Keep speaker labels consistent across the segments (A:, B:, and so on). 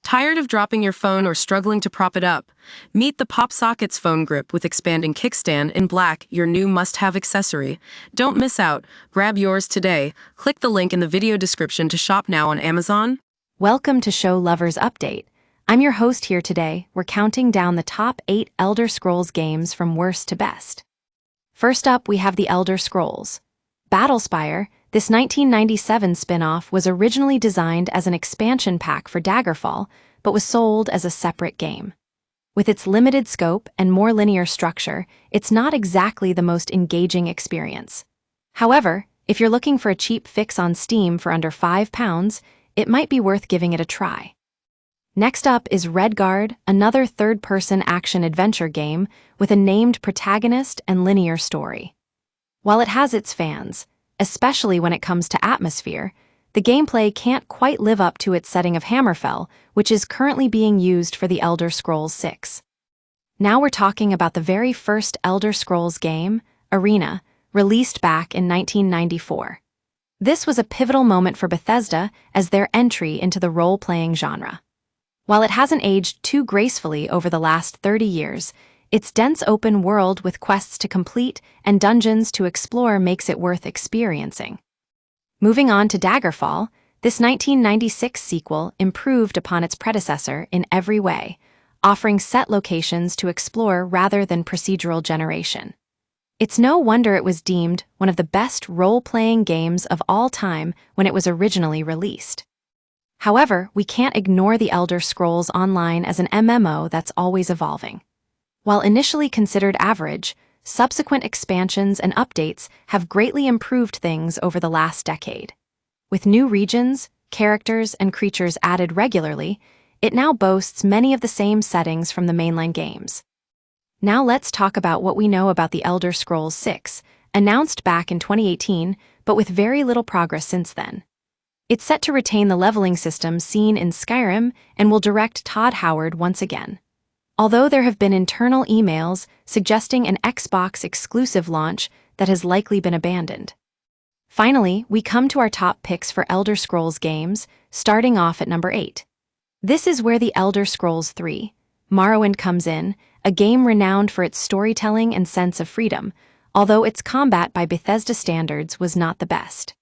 A: Tired of dropping your phone or struggling to prop it up? Meet the PopSockets phone grip with expanding kickstand in black, your new must-have accessory. Don't miss out. Grab yours today. Click the link in the video description to shop now on Amazon.
B: Welcome to Show Lovers Update. I'm your host here today. We're counting down the top 8 Elder Scrolls games from worst to best. First up, we have The Elder Scrolls. Battlespire, this 1997 spin-off, was originally designed as an expansion pack for Daggerfall, but was sold as a separate game. With its limited scope and more linear structure, it's not exactly the most engaging experience. However, if you're looking for a cheap fix on Steam for under £5, it might be worth giving it a try. Next up is Redguard, another third-person action-adventure game with a named protagonist and linear story. While it has its fans, especially when it comes to atmosphere, the gameplay can't quite live up to its setting of Hammerfell, which is currently being used for The Elder Scrolls 6. Now we're talking about the very first Elder Scrolls game, Arena, released back in 1994. This was a pivotal moment for Bethesda as their entry into the role-playing genre. While it hasn't aged too gracefully over the last 30 years, its dense open world with quests to complete and dungeons to explore makes it worth experiencing. Moving on to Daggerfall, this 1996 sequel improved upon its predecessor in every way, offering set locations to explore rather than procedural generation. It's no wonder it was deemed one of the best role-playing games of all time when it was originally released. However, we can't ignore The Elder Scrolls Online as an MMO that's always evolving. While initially considered average, subsequent expansions and updates have greatly improved things over the last decade. With new regions, characters, and creatures added regularly, it now boasts many of the same settings from the mainline games. Now let's talk about what we know about The Elder Scrolls 6, announced back in 2018, but with very little progress since then. It's set to retain the leveling system seen in Skyrim and will direct Todd Howard once again. Although there have been internal emails suggesting an Xbox-exclusive launch that has likely been abandoned. Finally, we come to our top picks for Elder Scrolls games, starting off at number 8. This is where The Elder Scrolls 3, Morrowind comes in, a game renowned for its storytelling and sense of freedom, although its combat by Bethesda standards was not the best.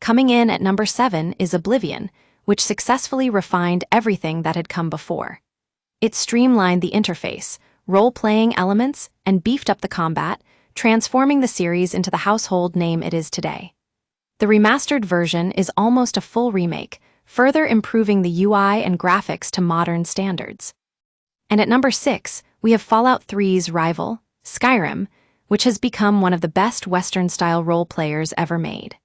B: Coming in at number 7 is Oblivion, which successfully refined everything that had come before. It streamlined the interface, role-playing elements, and beefed up the combat, transforming the series into the household name it is today. The remastered version is almost a full remake, further improving the UI and graphics to modern standards. And at number 6, we have Fallout 3's rival, Skyrim, which has become one of the best Western-style role-players ever made.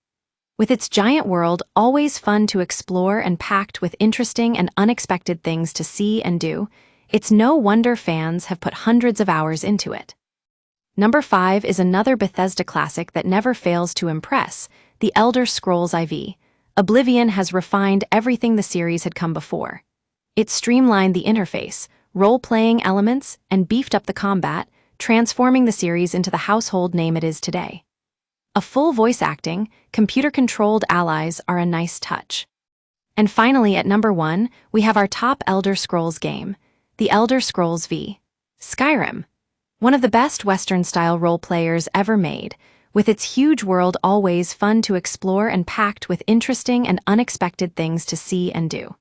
B: With its giant world always fun to explore and packed with interesting and unexpected things to see and do, it's no wonder fans have put hundreds of hours into it. Number 5 is another Bethesda classic that never fails to impress, The Elder Scrolls IV. Oblivion has refined everything the series had come before. It streamlined the interface, role-playing elements, and beefed up the combat, transforming the series into the household name it is today. A full voice acting, computer-controlled allies are a nice touch. And finally, at number 1, we have our top Elder Scrolls game, The Elder Scrolls V. Skyrim. One of the best Western-style role-players ever made, with its huge world always fun to explore and packed with interesting and unexpected things to see and do.